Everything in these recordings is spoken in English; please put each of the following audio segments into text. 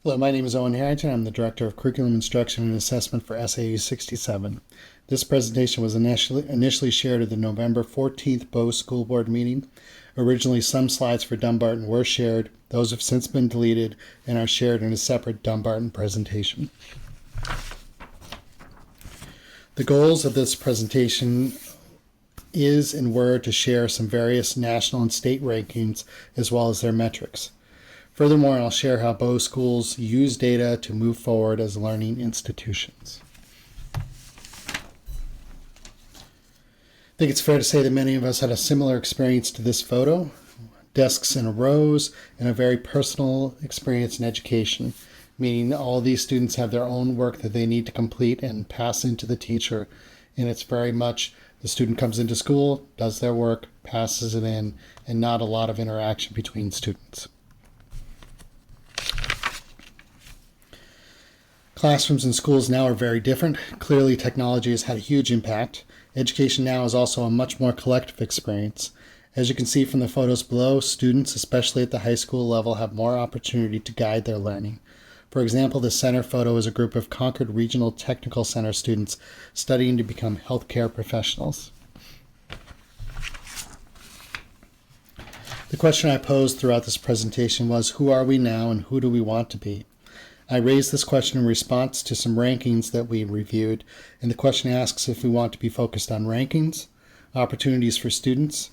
Hello, my name is Owen Harrington. I'm the Director of Curriculum Instruction and Assessment for SAU 67. This presentation was initially shared at the November 14th Bow School Board meeting. Originally, some slides for Dumbarton were shared. Those have since been deleted and are shared in a separate Dumbarton presentation. The goals of this presentation is and were to share some various national and state rankings as well as their metrics. Furthermore, I'll share how Bow schools use data to move forward as learning institutions. I think it's fair to say that many of us had a similar experience to this photo. Desks in rows and a very personal experience in education, meaning all these students have their own work that they need to complete and pass into the teacher. And it's very much the student comes into school, does their work, passes it in, and not a lot of interaction between students. Classrooms and schools now are very different. Clearly, technology has had a huge impact. Education now is also a much more collective experience. As you can see from the photos below, students, especially at the high school level, have more opportunity to guide their learning. For example, the center photo is a group of Concord Regional Technical Center students studying to become healthcare professionals. The question I posed throughout this presentation was, who are we now and who do we want to be? I raised this question in response to some rankings that we reviewed, and the question asks if we want to be focused on rankings, opportunities for students,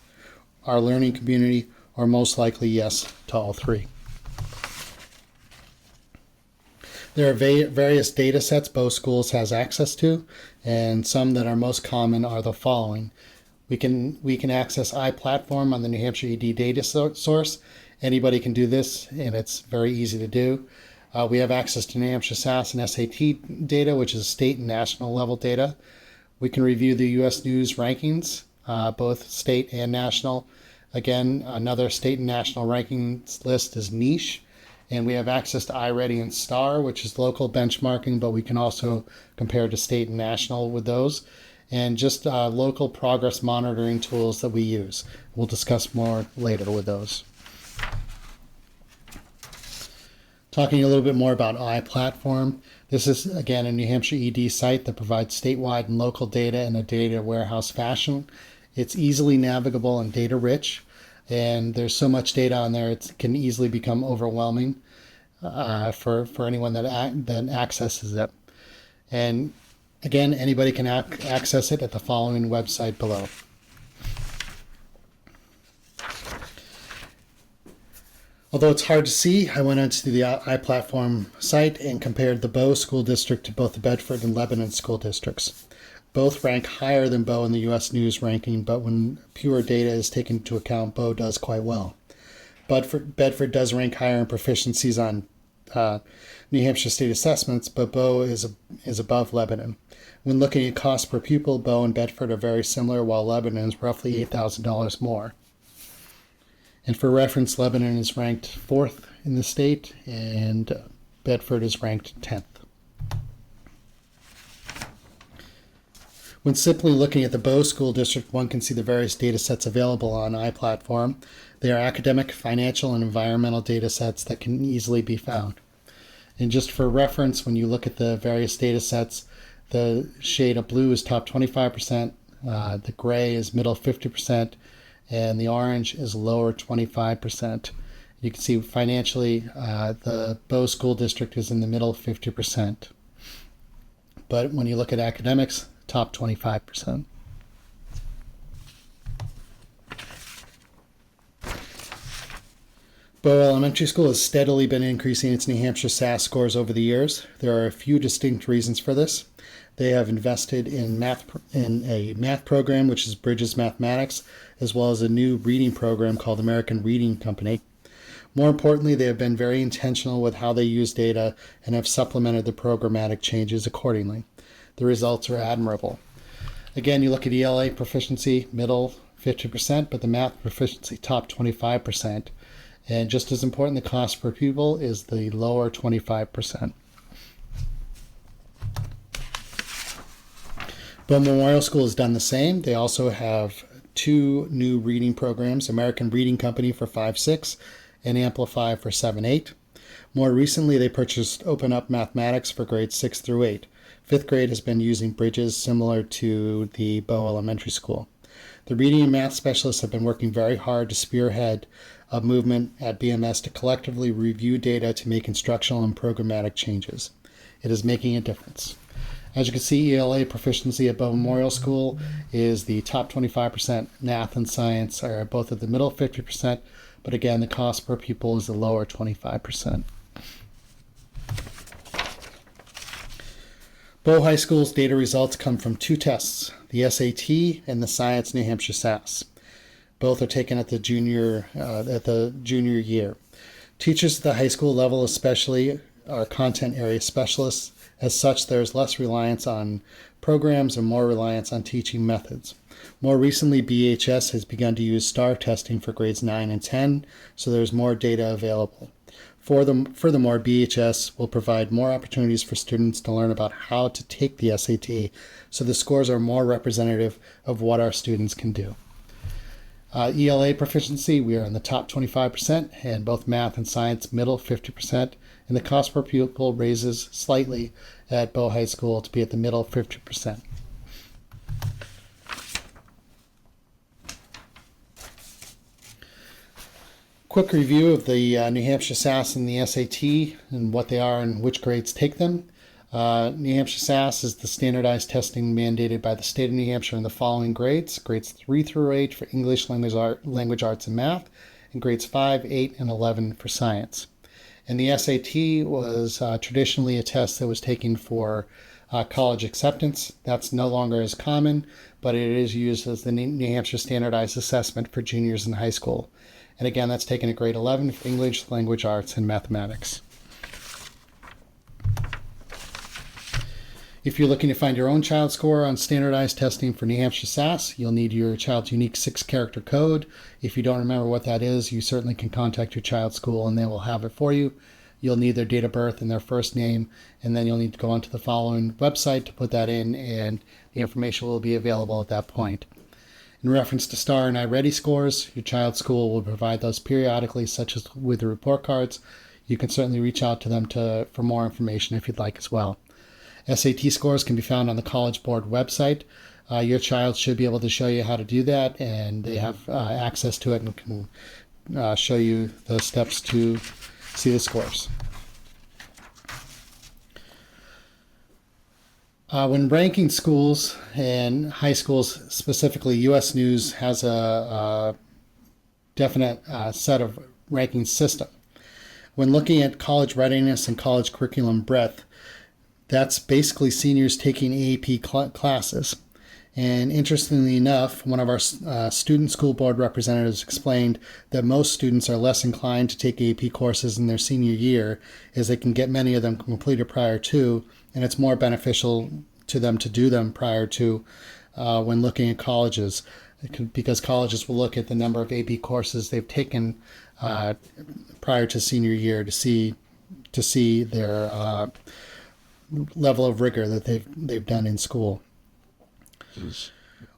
our learning community, or most likely yes to all three. There are various data sets Bow Schools has access to, and some that are most common are the following. We can access iPlatform on the New Hampshire ED data source. Anybody can do this, and it's very easy to do. We have access to New Hampshire SAS and SAT data, which is state and national level data. We can review the U.S. News rankings, both state and national. Again, another state and national rankings list is niche. And we have access to iReady and STAR, which is local benchmarking, but we can also compare to state and national with those. And just local progress monitoring tools that we use. We'll discuss more later with those. Talking a little bit more about iPlatform. This is, again, a New Hampshire ED site that provides statewide and local data in a data warehouse fashion. It's easily navigable and data rich, and there's so much data on there it can easily become overwhelming for anyone that accesses it. And again, anybody can access it at the following website below. Although it's hard to see, I went onto the iPlatform site and compared the Bow School District to both the Bedford and Lebanon school districts. Both rank higher than Bow in the U.S. News ranking, but when pure data is taken into account, Bow does quite well. Bedford does rank higher in proficiencies on New Hampshire state assessments, but Bow is above Lebanon. When looking at cost per pupil, Bow and Bedford are very similar, while Lebanon is roughly $8,000 more. And for reference, Lebanon is ranked 4th in the state, and Bedford is ranked 10th. When simply looking at the Bow School District, one can see the various data sets available on iPlatform. They are academic, financial, and environmental data sets that can easily be found. And just for reference, when you look at the various data sets, the shade of blue is top 25%, the gray is middle 50%, and the orange is lower 25%. You can see financially, the Bow School District is in the middle 50%. But when you look at academics, top 25%. Bow Elementary School has steadily been increasing its New Hampshire SAS scores over the years. There are a few distinct reasons for this. They have invested in a math program, which is Bridges Mathematics, as well as a new reading program called American Reading Company. More importantly, they have been very intentional with how they use data and have supplemented the programmatic changes accordingly. The results are admirable. Again, you look at ELA proficiency, middle 50%, but the math proficiency top 25%. And just as important, the cost per pupil is the lower 25%. Bow Memorial School has done the same. They also have 2 new reading programs, American Reading Company for 5-6 and Amplify for 7-8. More recently, they purchased Open Up Mathematics for grades 6 through 8. Fifth grade has been using Bridges similar to the Bow Elementary School. The reading and math specialists have been working very hard to spearhead a movement at BMS to collectively review data to make instructional and programmatic changes. It is making a difference. As you can see, ELA proficiency at Bow Memorial School is the top 25%. Math and science are both at the middle 50%, but again, the cost per pupil is the lower 25%. Bow High School's data results come from two tests, the SAT and the Science New Hampshire SAS. Both are taken at the junior year. Teachers at the high school level especially are content area specialists. As such, there is less reliance on programs and more reliance on teaching methods. More recently, BHS has begun to use STAR testing for grades 9 and 10, so there's more data available. Furthermore, BHS will provide more opportunities for students to learn about how to take the SAT, so the scores are more representative of what our students can do. ELA proficiency, we are in the top 25%, and both math and science middle 50%, and the cost per pupil raises slightly at Bow High School to be at the middle 50%. Quick review of the New Hampshire SAS and the SAT and what they are and which grades take them. New Hampshire SAS is the standardized testing mandated by the state of New Hampshire in the following grades: grades 3 through 8 for English, language arts, and math, and grades 5, 8, and 11 for science. And the SAT was traditionally a test that was taken for college acceptance. That's no longer as common, but it is used as the New Hampshire standardized assessment for juniors in high school. And again, that's taken at grade 11 for English, language arts, and mathematics. If you're looking to find your own child score on standardized testing for New Hampshire SAS, you'll need your child's unique 6-character code. If you don't remember what that is, you certainly can contact your child's school and they will have it for you. You'll need their date of birth and their first name, and then you'll need to go onto the following website to put that in, and the information will be available at that point. In reference to STAR and iReady scores, your child's school will provide those periodically, such as with the report cards. You can certainly reach out to them for more information if you'd like as well. SAT scores can be found on the College Board website. Your child should be able to show you how to do that, and they have access to it and can show you the steps to see the scores. When ranking schools and high schools specifically, U.S. News has a definite set of ranking system. When looking at college readiness and college curriculum breadth, that's basically seniors taking AP classes. And interestingly enough, one of our student school board representatives explained that most students are less inclined to take AP courses in their senior year, as they can get many of them completed prior to, and it's more beneficial to them to do them prior to when looking at colleges, because colleges will look at the number of AP courses they've taken prior to senior year to see their level of rigor that they've done in school.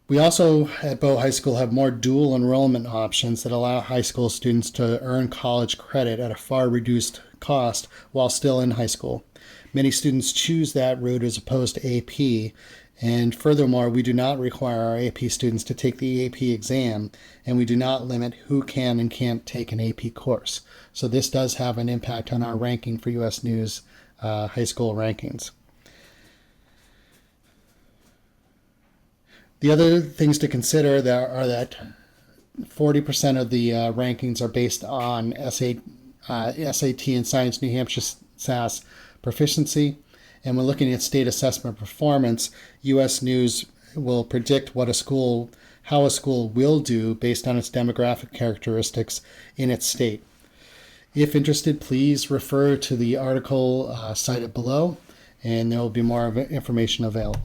We also at Bow High School have more dual enrollment options that allow high school students to earn college credit at a far reduced cost while still in high school. Many students choose that route as opposed to AP, and furthermore, we do not require our AP students to take the AP exam, and we do not limit who can and can't take an AP course. So this does have an impact on our ranking for U.S. News high school rankings. The other things to consider are that 40% of the rankings are based on SAT and Science New Hampshire SAS proficiency. And when looking at state assessment performance, U.S. News will predict how a school will do based on its demographic characteristics in its state. If interested, please refer to the article cited below, and there will be more information available.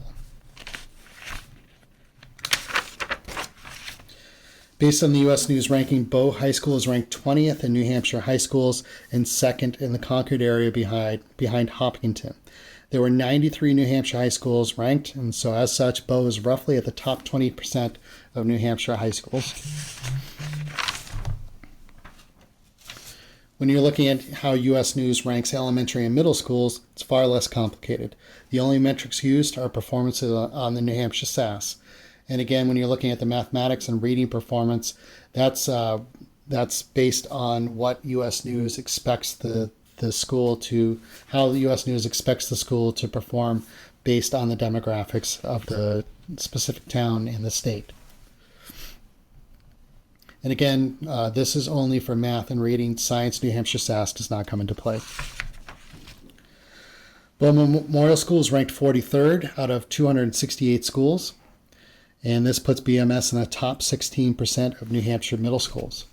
Based on the U.S. News ranking, Bow High School is ranked 20th in New Hampshire high schools and second in the Concord area behind Hopkinton. There were 93 New Hampshire high schools ranked, and so as such, Bow is roughly at the top 20% of New Hampshire high schools. When you're looking at how U.S. News ranks elementary and middle schools, it's far less complicated. The only metrics used are performances on the New Hampshire SAS. And again, when you're looking at the mathematics and reading performance, that's based on what U.S. News expects the school to, how the U.S. News expects the school to perform based on the demographics of the specific town and the state. And again, this is only for math and reading. Science, New Hampshire SAS does not come into play. Bow Memorial School is ranked 43rd out of 268 schools. And this puts BMS in the top 16% of New Hampshire middle schools.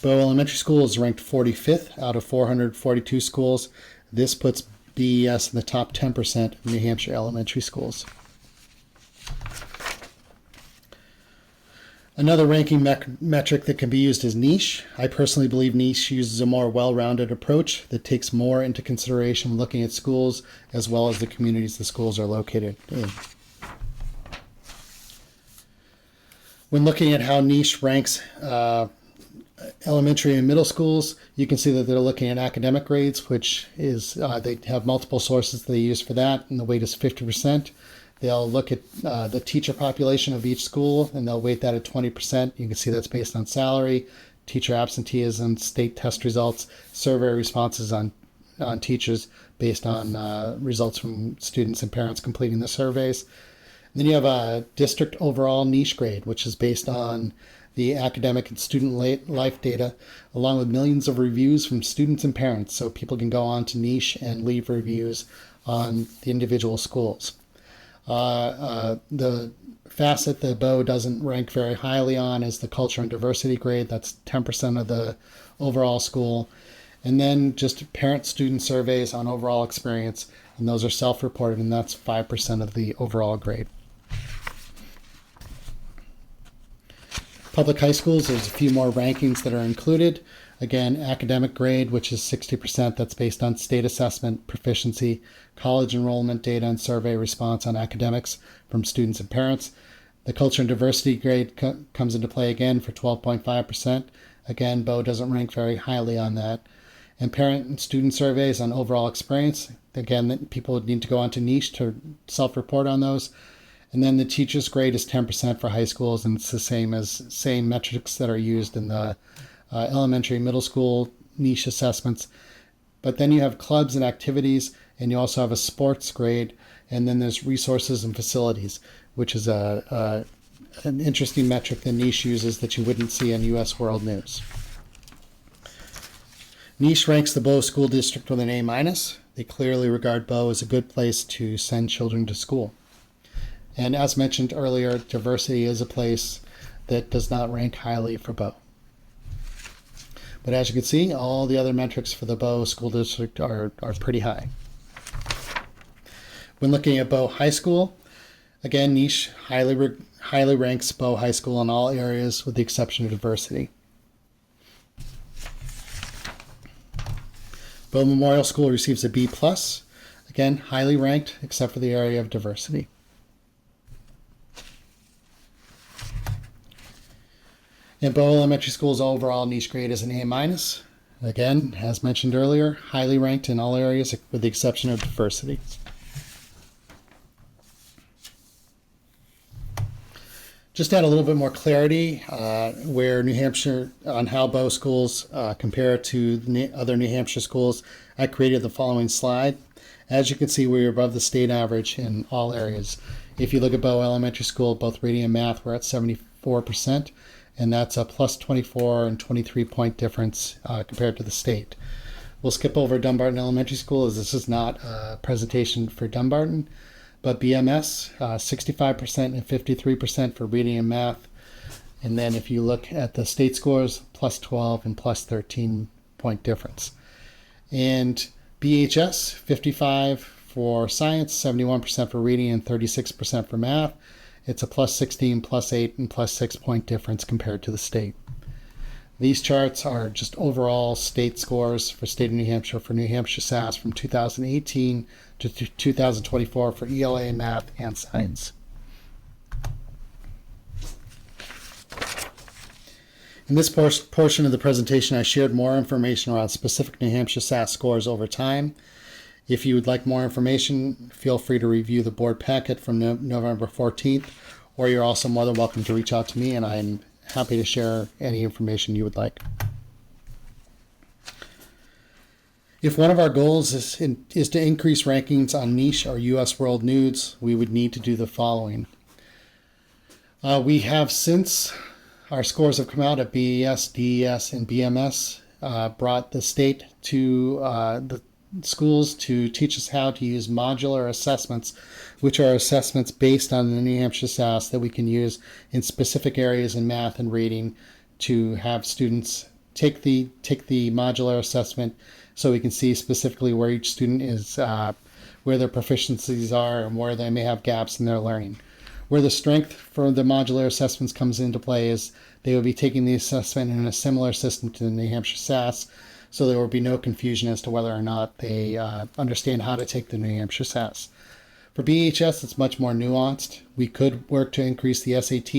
Bow Elementary School is ranked 45th out of 442 schools. This puts BES in the top 10% of New Hampshire elementary schools. Another ranking metric that can be used is niche. I personally believe niche uses a more well-rounded approach that takes more into consideration when looking at schools as well as the communities the schools are located in. When looking at how niche ranks elementary and middle schools, you can see that they're looking at academic grades, which is they have multiple sources they use for that, and the weight is 50%. They'll look at the teacher population of each school, and they'll weight that at 20%. You can see that's based on salary, teacher absenteeism, state test results, survey responses on teachers based on results from students and parents completing the surveys. And then you have a district overall niche grade, which is based on the academic and student life data, along with millions of reviews from students and parents, so people can go on to niche and leave reviews on the individual schools. The facet that Bow doesn't rank very highly on is the culture and diversity grade. That's 10% of the overall school. And then just parent-student surveys on overall experience, and those are self-reported, and that's 5% of the overall grade. Public high schools, there's a few more rankings that are included. Again, academic grade, which is 60%, that's based on state assessment, proficiency, college enrollment data, and survey response on academics from students and parents. The culture and diversity grade comes into play again for 12.5%. Again, Bow doesn't rank very highly on that. And parent and student surveys on overall experience. Again, people would need to go on to niche to self-report on those. And then the teacher's grade is 10% for high schools, and it's the same metrics that are used in the elementary, middle school niche assessments. But then you have clubs and activities, and you also have a sports grade, and then there's resources and facilities, which is an interesting metric that niche uses that you wouldn't see in U.S. World News. Niche ranks the Bow School District with an A-. They clearly regard Bow as a good place to send children to school. And as mentioned earlier, diversity is a place that does not rank highly for Bow. But as you can see, all the other metrics for the Bow School District are pretty high. When looking at Bow High School, again, niche highly ranks Bow High School in all areas with the exception of diversity. Bow Memorial School receives a B+, again, highly ranked except for the area of diversity. And Bow Elementary School's overall niche grade is an A-. Again, as mentioned earlier, highly ranked in all areas with the exception of diversity. Just to add a little bit more clarity where New Hampshire, on how Bow schools compare to other New Hampshire schools, I created the following slide. As you can see, we're above the state average in all areas. If you look at Bow Elementary School, both reading and math, we're at 74%. And that's a plus 24 and 23 point difference compared to the state. We'll skip over Dumbarton Elementary School as this is not a presentation for Dumbarton, but BMS, 65% and 53% for reading and math. And then if you look at the state scores, plus 12 and plus 13 point difference. And BHS, 55 for science, 71% for reading, and 36% for math. It's a plus 16, plus 8, and plus 6 point difference compared to the state. These charts are just overall state scores for state of New Hampshire for New Hampshire SAS from 2018 to 2024 for ELA, math, and science. In this portion of the presentation, I shared more information around specific New Hampshire SAS scores over time. If you would like more information, feel free to review the board packet from November 14th, or you're also more than welcome to reach out to me, and I'm happy to share any information you would like. If one of our goals is to increase rankings on niche or U.S. world news, we would need to do the following. We have, since our scores have come out at BES, DES, and BMS, brought the state to the schools to teach us how to use modular assessments, which are assessments based on the New Hampshire SAS that we can use in specific areas in math and reading to have students take the modular assessment so we can see specifically where each student is, where their proficiencies are, and where they may have gaps in their learning. Where the strength for the modular assessments comes into play is they will be taking the assessment in a similar system to the New Hampshire SAS, so there will be no confusion as to whether or not they understand how to take the New Hampshire SAS. For BHS, it's much more nuanced. We could work to increase the SAT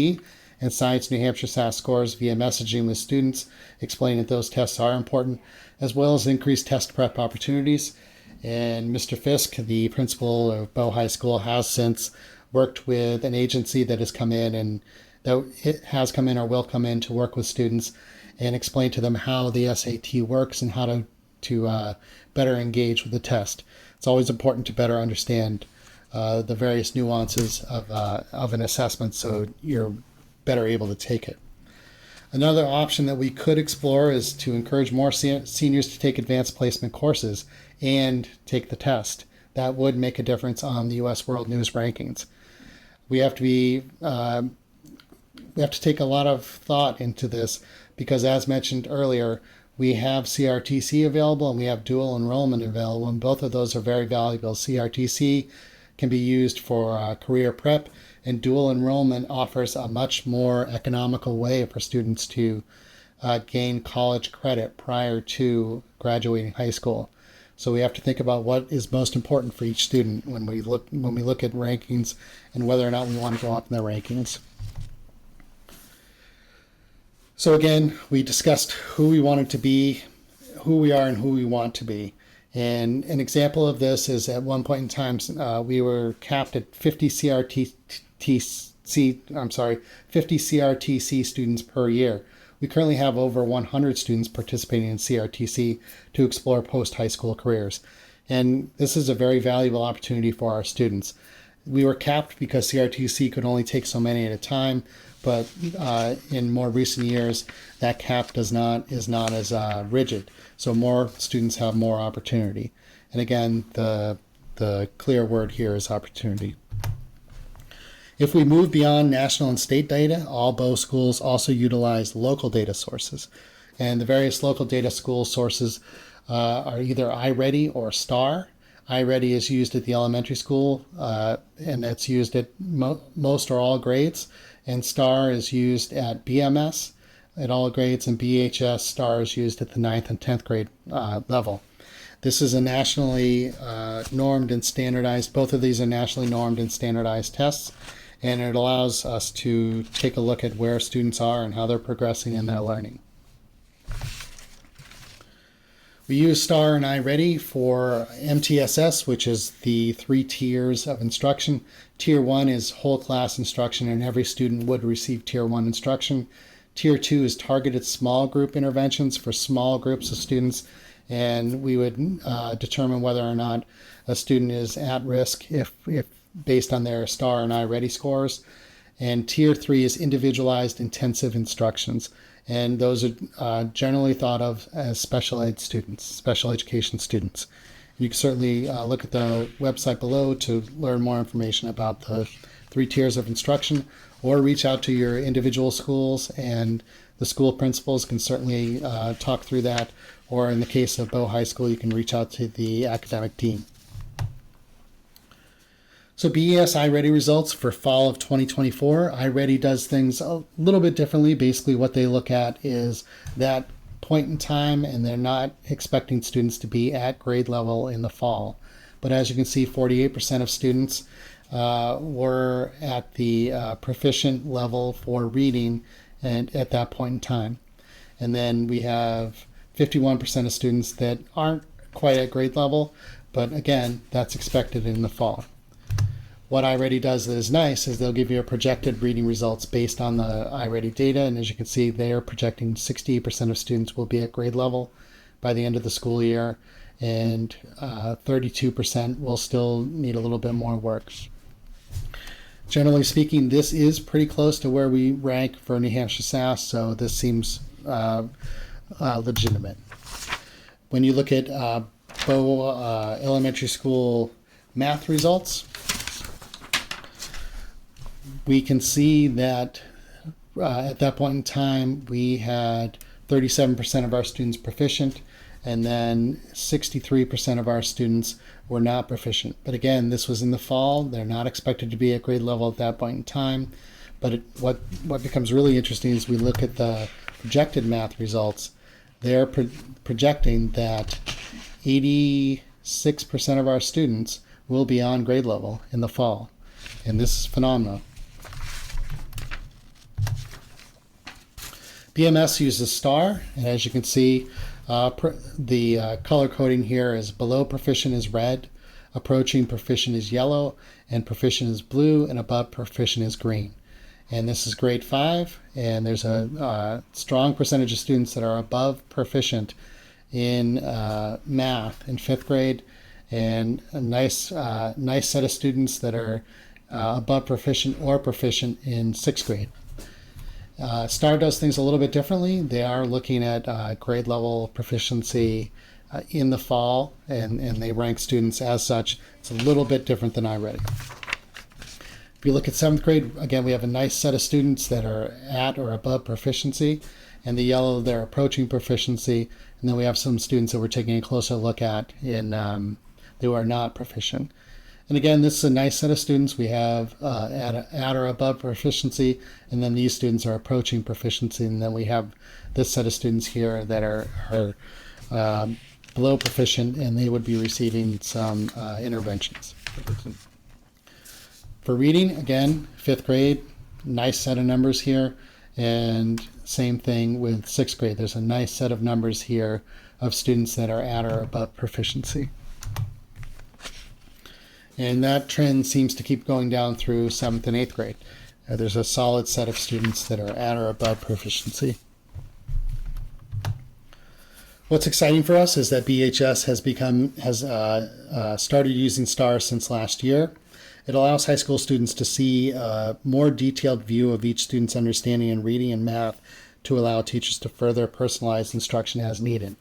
and Science New Hampshire SAS scores via messaging with students, explaining that those tests are important, as well as increase test prep opportunities. And Mr. Fisk, the principal of Bow High School, has since worked with an agency that has come in and that it has come in or will come in to work with students and explain to them how the SAT works and how to better engage with the test. It's always important to better understand the various nuances of an assessment so you're better able to take it. Another option that we could explore is to encourage more seniors to take advanced placement courses and take the test. That would make a difference on the U.S. World News rankings. We have to take a lot of thought into this because, as mentioned earlier, we have CRTC available and we have dual enrollment available, and both of those are very valuable. CRTC can be used for career prep, and dual enrollment offers a much more economical way for students to gain college credit prior to graduating high school. So we have to think about what is most important for each student when we look at rankings and whether or not we want to go up in the rankings. So again, we discussed who we wanted to be, who we are, and who we want to be. And an example of this is at one point in time, we were capped at 50 CRTC students per year. We currently have over 100 students participating in CRTC to explore post-high school careers. And this is a very valuable opportunity for our students. We were capped because CRTC could only take so many at a time, but in more recent years, that cap is not as rigid. So more students have more opportunity. And again, the clear word here is opportunity. If we move beyond national and state data, all Bow schools also utilize local data sources. And the various local data school sources are either iReady or STAR. iReady is used at the elementary school, and that's used at most or all grades. And STAR is used at BMS at all grades, and BHS STAR is used at the 9th and 10th grade level. This is a nationally normed and standardized, both of these are nationally normed and standardized tests, and it allows us to take a look at where students are and how they're progressing in their learning. We use STAR and iReady for MTSS, which is the 3 tiers of instruction. Tier 1 is whole class instruction, and every student would receive Tier 1 instruction. Tier 2 is targeted small group interventions for small groups of students, and we would determine whether or not a student is at risk if based on their STAR and iReady scores. And Tier 3 is individualized intensive instructions, and those are generally thought of as special ed students, special education students. You can certainly look at the website below to learn more information about the 3 tiers of instruction, or reach out to your individual schools, and the school principals can certainly talk through that, or in the case of Bow High School, you can reach out to the academic team. So BES iReady results for fall of 2024. iReady does things a little bit differently. Basically what they look at is that point in time, and they're not expecting students to be at grade level in the fall. But as you can see, 48% of students were at the proficient level for reading and at that point in time. And then we have 51% of students that aren't quite at grade level, but again, that's expected in the fall. What iReady does that is nice is they'll give you a projected reading results based on the iReady data, and as you can see, they are projecting 68% of students will be at grade level by the end of the school year, and 32% will still need a little bit more work. Generally speaking, this is pretty close to where we rank for New Hampshire SAS, so this seems legitimate. When you look at Bow Elementary School math results, we can see that at that point in time, we had 37% of our students proficient, and then 63% of our students were not proficient. But again, this was in the fall. They're not expected to be at grade level at that point in time. But what becomes really interesting is we look at the projected math results. They're projecting that 86% of our students will be on grade level in the fall. And this is phenomenal. BMS uses STAR, and as you can see, the color coding here is below proficient is red, approaching proficient is yellow, and proficient is blue, and above proficient is green. And this is grade 5, and there's a strong percentage of students that are above proficient in math in 5th grade, and a nice set of students that are above proficient or proficient in 6th grade. STAR does things a little bit differently. They are looking at grade level proficiency in the fall, and they rank students as such. It's a little bit different than iReady. If you look at 7th grade, again, we have a nice set of students that are at or above proficiency, and the yellow, they're approaching proficiency, and then we have some students that we're taking a closer look at who are not proficient. And again, this is a nice set of students. We have at or above proficiency, and then these students are approaching proficiency, and then we have this set of students here that are below proficient, and they would be receiving some interventions. For reading, again, 5th grade, nice set of numbers here, and same thing with 6th grade. There's a nice set of numbers here of students that are at or above proficiency. And that trend seems to keep going down through 7th and 8th grade. There's a solid set of students that are at or above proficiency. What's exciting for us is that BHS has started using STAR since last year. It allows high school students to see a more detailed view of each student's understanding in reading and math to allow teachers to further personalize instruction as needed.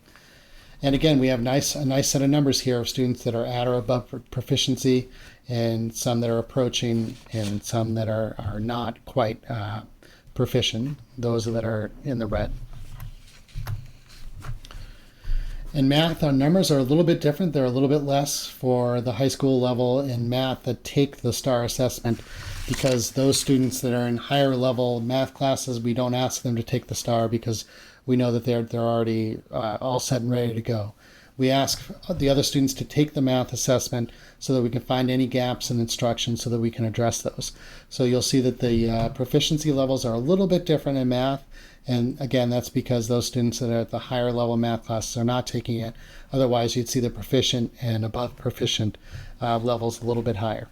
And again, we have a nice set of numbers here of students that are at or above proficiency, and some that are approaching, and some that are not quite proficient, those that are in the red. In math, our numbers are a little bit different. They're a little bit less for the high school level in math that take the STAR assessment, because those students that are in higher level math classes, we don't ask them to take the STAR because we know that they're already all set and ready to go. We ask the other students to take the math assessment so that we can find any gaps in instruction so that we can address those. So you'll see that the proficiency levels are a little bit different in math. And again, that's because those students that are at the higher level math classes are not taking it. Otherwise, you'd see the proficient and above proficient levels a little bit higher.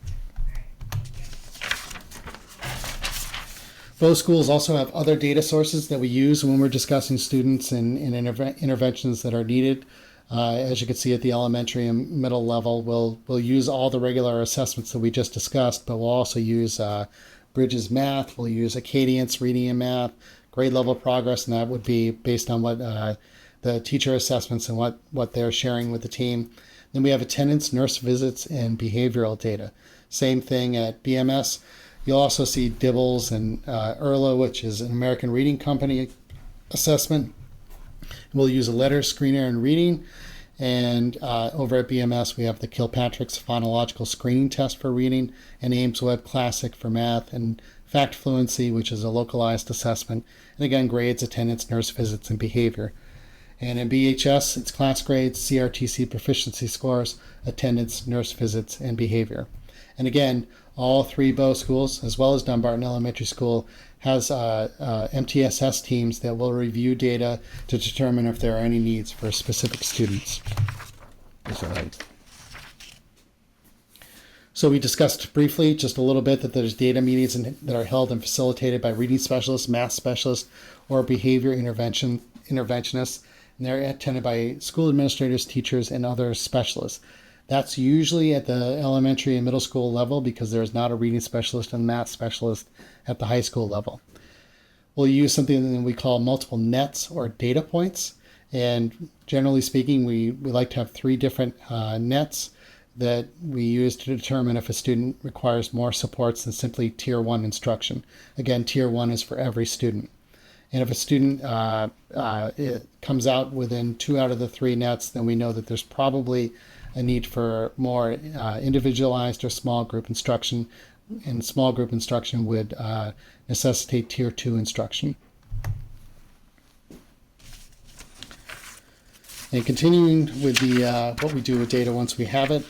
Both schools also have other data sources that we use when we're discussing students and interventions that are needed. As you can see at the elementary and middle level, we'll use all the regular assessments that we just discussed, but we'll also use Bridges Math, we'll use Acadience Reading and Math, grade level progress, and that would be based on what the teacher assessments and what they're sharing with the team. Then we have attendance, nurse visits, and behavioral data. Same thing at BMS. You'll also see Dibbles and ERLA, which is an American Reading Company assessment. We'll use a letter screener in reading. And over at BMS, we have the Kilpatrick's phonological screening test for reading, and Ames Web Classic for math, and Fact Fluency, which is a localized assessment. And again, grades, attendance, nurse visits, and behavior. And in BHS, it's class grades, CRTC proficiency scores, attendance, nurse visits, and behavior. And again, all three Bow schools, as well as Dumbarton Elementary School, has MTSS teams that will review data to determine if there are any needs for specific students. So we discussed briefly, just a little bit, that there's data meetings that are held and facilitated by reading specialists, math specialists, or behavior interventionists, and they're attended by school administrators, teachers, and other specialists. That's usually at the elementary and middle school level because there's not a reading specialist and math specialist at the high school level. We'll use something that we call multiple nets or data points. And generally speaking, we like to have three different nets that we use to determine if a student requires more supports than simply Tier 1 instruction. Again, Tier 1 is for every student. And if a student comes out within 2 out of the 3 nets, then we know that there's probably a need for more individualized or small group instruction, and small group instruction would necessitate Tier 2 instruction. And continuing with the what we do with data once we have it,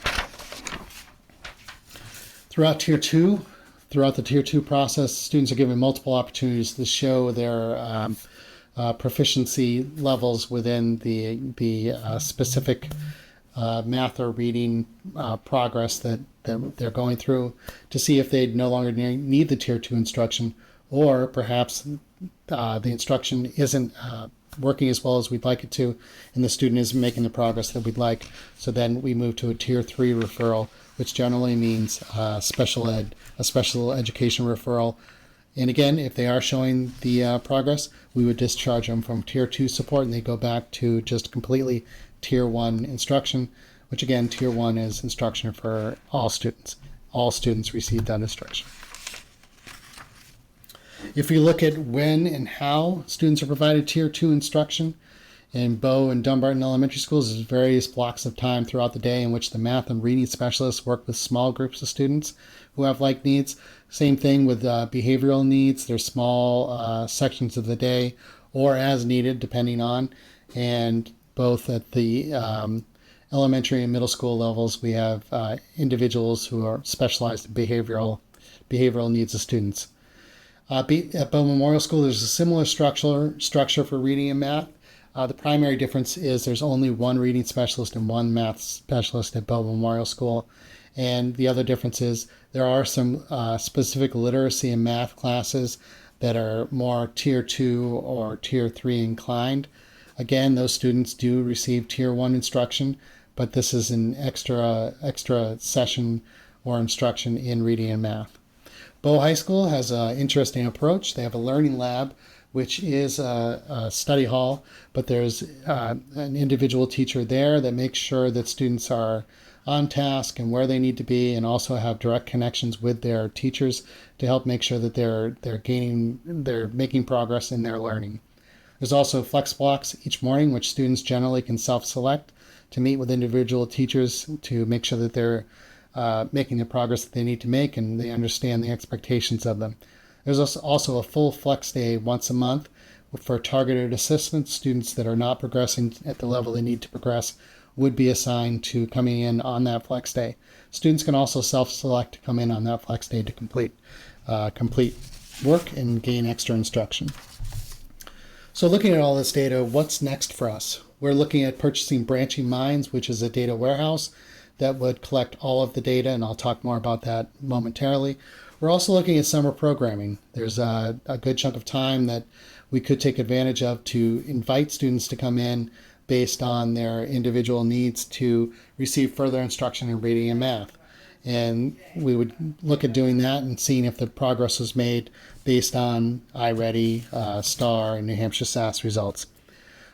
throughout the Tier 2 process, students are given multiple opportunities to show their proficiency levels within the specific math or reading progress that they're going through, to see if they no longer need the Tier 2 instruction, or perhaps the instruction isn't working as well as we'd like it to, and the student isn't making the progress that we'd like. So then we move to a Tier 3 referral, which generally means a special education referral. And again, if they are showing the progress, we would discharge them from Tier 2 support, and they go back to just completely Tier 1 instruction, which again, Tier 1 is instruction for all students. All students receive that instruction. If we look at when and how students are provided Tier 2 instruction, in Bow and Dumbarton Elementary Schools, there's various blocks of time throughout the day in which the math and reading specialists work with small groups of students who have like needs. Same thing with behavioral needs. There's small sections of the day, or as needed, depending on. And both at the elementary and middle school levels, we have individuals who are specialized in behavioral needs of students. At Bow Memorial School, there's a similar structure for reading and math. The primary difference is there's only one reading specialist and one math specialist at Bow Memorial School. And the other difference is there are some specific literacy and math classes that are more Tier 2 or Tier 3 inclined. Again, those students do receive Tier 1 instruction, but this is an extra session or instruction in reading and math. Bow High School has an interesting approach. They have a learning lab, which is a study hall, but there's an individual teacher there that makes sure that students are on task and where they need to be, and also have direct connections with their teachers to help make sure that they're making progress in their learning. There's also flex blocks each morning, which students generally can self-select to meet with individual teachers to make sure that they're making the progress that they need to make and they understand the expectations of them. There's also a full flex day once a month for targeted assistance. Students that are not progressing at the level they need to progress would be assigned to coming in on that flex day. Students can also self-select to come in on that flex day to complete work and gain extra instruction. So looking at all this data, what's next for us? We're looking at purchasing Branching Minds, which is a data warehouse that would collect all of the data, and I'll talk more about that momentarily. We're also looking at summer programming. There's a good chunk of time that we could take advantage of to invite students to come in based on their individual needs to receive further instruction in reading and math. And we would look at doing that and seeing if the progress was made based on iReady, STAR, and New Hampshire SAS results.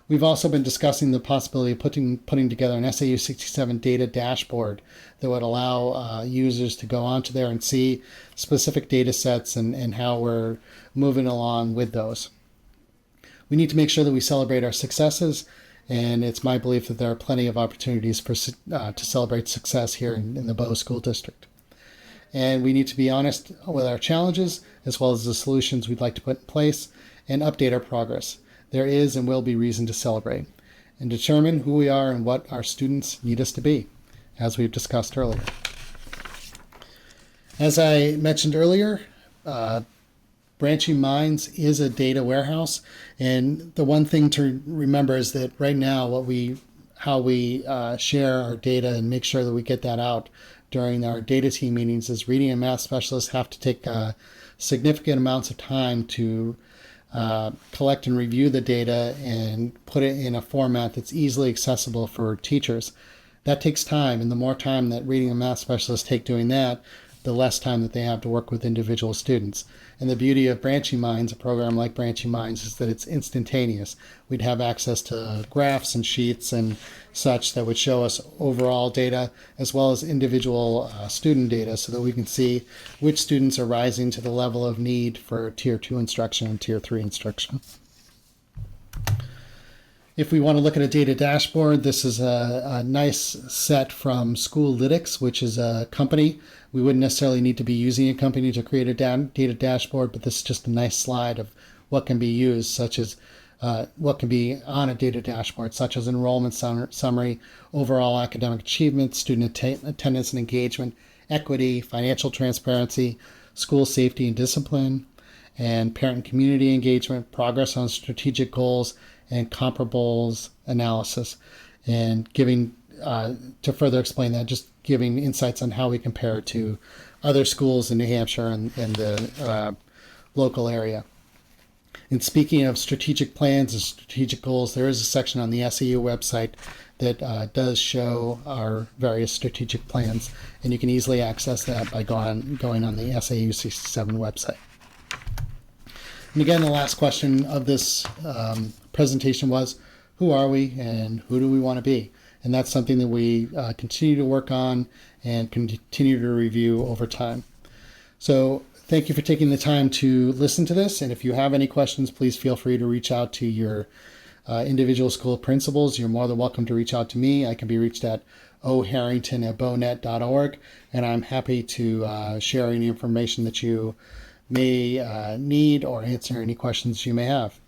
We've also been discussing the possibility of putting together an SAU 67 data dashboard that would allow users to go onto there and see specific data sets and how we're moving along with those. We need to make sure that we celebrate our successes, and it's my belief that there are plenty of opportunities to celebrate success here in the Bow School District. And we need to be honest with our challenges as well as the solutions we'd like to put in place and update our progress. There is and will be reason to celebrate and determine who we are and what our students need us to be, as we've discussed earlier. As I mentioned earlier, Branching Minds is a data warehouse, and the one thing to remember is that right now, how we share our data and make sure that we get that out during our data team meetings is reading and math specialists have to take significant amounts of time to collect and review the data and put it in a format that's easily accessible for teachers. That takes time, and the more time that reading and math specialists take doing that, the less time that they have to work with individual students. And the beauty of Branching Minds, a program like Branching Minds, is that it's instantaneous. We'd have access to graphs and sheets and such that would show us overall data as well as individual student data so that we can see which students are rising to the level of need for Tier 2 instruction and Tier 3 instruction. If we want to look at a data dashboard, this is a nice set from Schoollytics, which is a company. We wouldn't necessarily need to be using a company to create a data dashboard, but this is just a nice slide of what can be used, such as what can be on a data dashboard, such as enrollment summary, overall academic achievement, student attendance and engagement, equity, financial transparency, school safety and discipline, and parent and community engagement, progress on strategic goals, and comparables analysis. And giving, to further explain that, just giving insights on how we compare to other schools in New Hampshire and the local area. And speaking of strategic plans and strategic goals, there is a section on the SAU website that does show our various strategic plans, and you can easily access that by going on the SAU 67 website. And again, the last question of this presentation was, who are we and who do we want to be? And that's something that we continue to work on and continue to review over time. So thank you for taking the time to listen to this. And if you have any questions, please feel free to reach out to your individual school principals. You're more than welcome to reach out to me. I can be reached at oharrington@bonet.org, and I'm happy to share any information that you may need or answer any questions you may have.